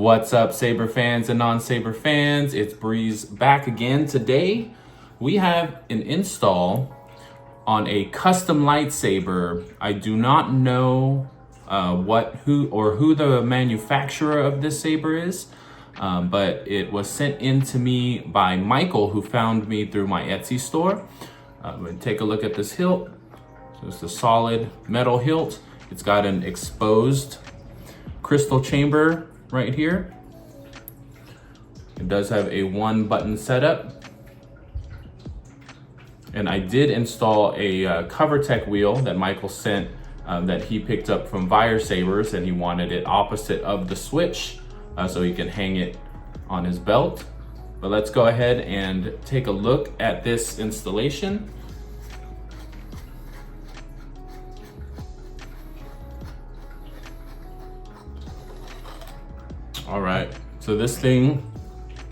What's up, Saber fans and non-Saber fans? It's Breeze back again. Today, we have an install on a custom lightsaber. I do not know who the manufacturer of this saber is, but it was sent in to me by Michael, who found me through my Etsy store. Take a look at this hilt. So it's a solid metal hilt. It's got an exposed crystal chamber right here. It does have a 1-button setup. And I did install a Covertech wheel that Michael sent that he picked up from Vire Sabers, and he wanted it opposite of the switch so he can hang it on his belt. But let's go ahead and take a look at this installation. All right, so this thing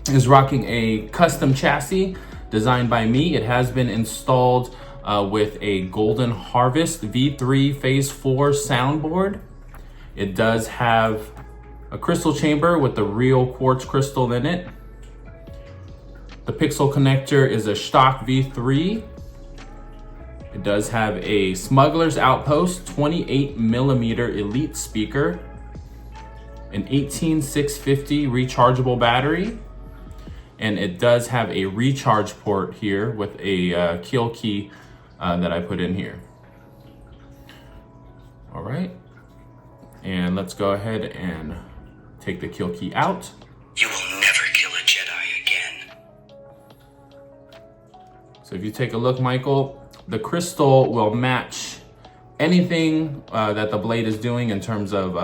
is rocking a custom chassis designed by me. It has been installed with a Golden Harvest V3 Phase 4 soundboard. It does have a crystal chamber with the real quartz crystal in it. The pixel connector is a Shtok V3. It does have a Smuggler's Outpost 28mm Elite speaker, an 18650 rechargeable battery, and it does have a recharge port here with a kill key that I put in here. All right, and let's go ahead and take the kill key out. You will never kill a Jedi again. So if you take a look, Michael, the crystal will match anything that the blade is doing in terms of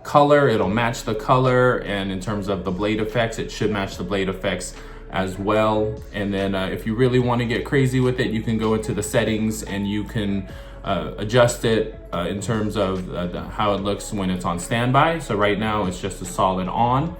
color. It'll match the color, and in terms of the blade effects, it should match the blade effects as well. And then if you really want to get crazy with it, you can go into the settings and you can adjust it in terms of how it looks when it's on standby. So right now it's just a solid on.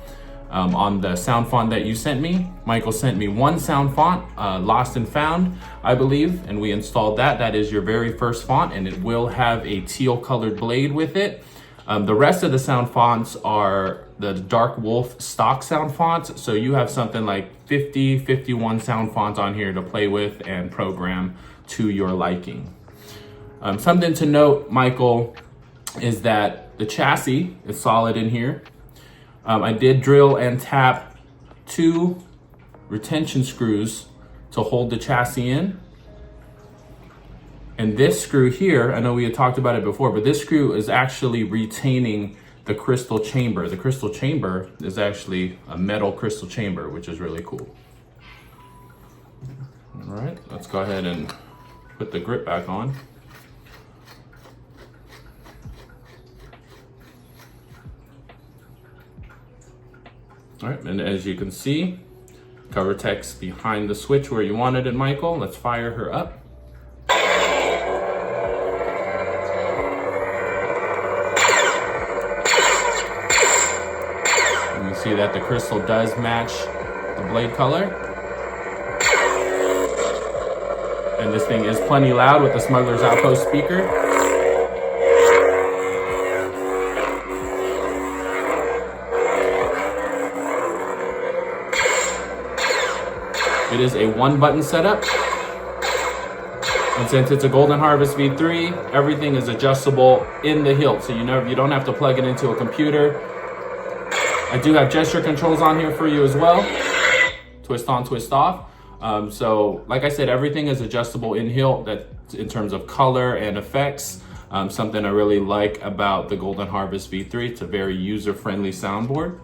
On the sound font that you sent me, Michael sent me one sound font, Lost and Found, I believe, and we installed that. That is your very first font, and it will have a teal colored blade with it. The rest of the sound fonts are the Darkwolf stock sound fonts. So you have something like 51 sound fonts on here to play with and program to your liking. Something to note, Michael, is that the chassis is solid in here. I did drill and tap 2 retention screws to hold the chassis in. And this screw here, I know we had talked about it before, but this screw is actually retaining the crystal chamber. The crystal chamber is actually a metal crystal chamber, which is really cool. All right, let's go ahead and put the grip back on. All right, and as you can see, Covertech's behind the switch where you wanted it, Michael. Let's fire her up. See that the crystal does match the blade color. And this thing is plenty loud with the Smuggler's Outpost speaker. It is a 1-button setup. And since it's a Golden Harvest V3, everything is adjustable in the hilt. So you don't have to plug it into a computer. I do have gesture controls on here for you as well. Twist on, twist off. So like I said, everything is adjustable in hilt, that in terms of color and effects. Something I really like about the Golden Harvest V3. It's a very user-friendly soundboard.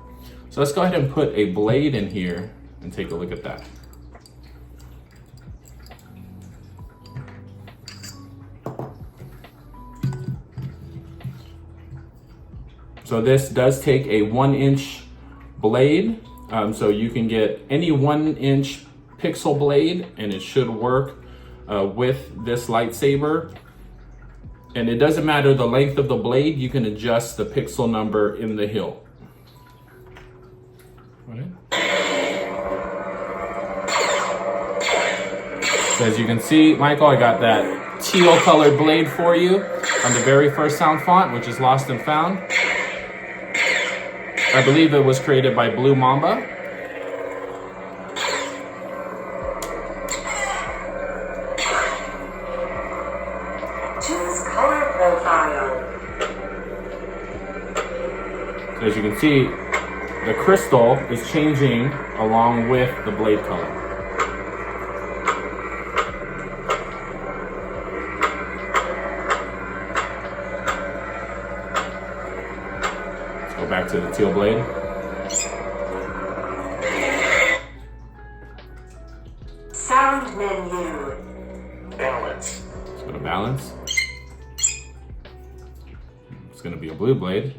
So let's go ahead and put a blade in here and take a look at that. So this does take a 1-inch blade. So you can get any 1-inch pixel blade, and it should work with this lightsaber. And it doesn't matter the length of the blade, you can adjust the pixel number in the hilt. Right. So as you can see, Michael, I got that teal colored blade for you on the very first sound font, which is Lost and Found. I believe it was created by Blue Mamba. Choose color profile. So as you can see, the crystal is changing along with the blade color. Let's go back to the teal blade. Sound menu. Balance. Let's go to balance. It's going to be a blue blade.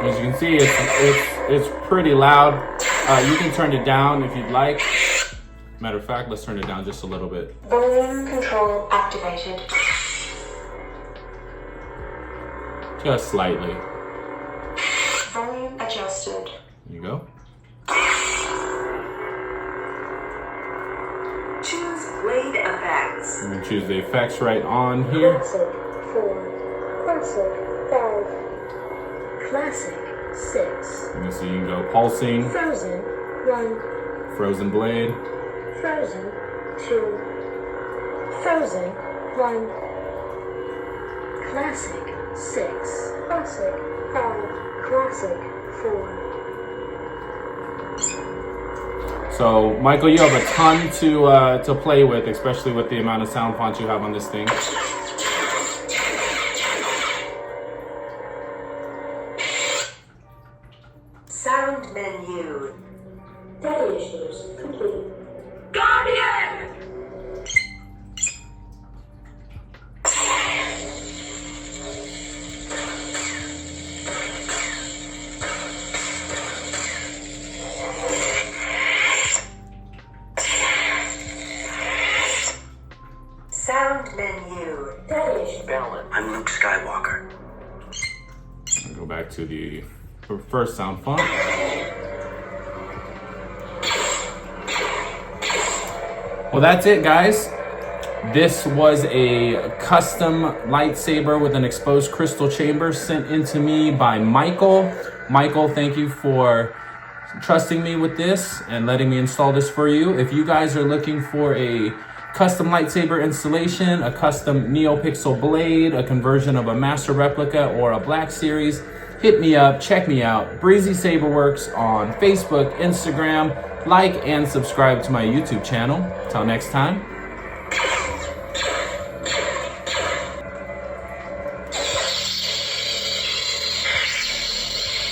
As you can see, it's pretty loud. You can turn it down if you'd like. Matter of fact, let's turn it down just a little bit. Volume control activated. Just slightly. Volume adjusted. There you go. Choose blade effects. You can choose the effects right on here. Classic 4. Classic 5. Classic 6. You can see you can go pulsing, Frozen 1. frozen blade, Frozen 2. Frozen 1. Classic 6. Classic 5. Classic 4. So, Michael, you have a ton to play with, especially with the amount of sound fonts you have on this thing. Sound menu. Data issues complete. Guardian! Sound menu. Data issues. Balance. I'm Luke Skywalker. I'll go back to the first sound font. Well, that's it, guys. This was a custom lightsaber with an exposed crystal chamber sent into me by Michael. Michael, thank you for trusting me with this and letting me install this for you. If you guys are looking for a custom lightsaber installation, a custom Neopixel blade, a conversion of a master replica, or a Black Series, hit me up, check me out. Breezy Saberworks on Facebook, Instagram. Like and subscribe to my YouTube channel. Till next time.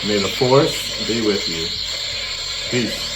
May the Force be with you. Peace.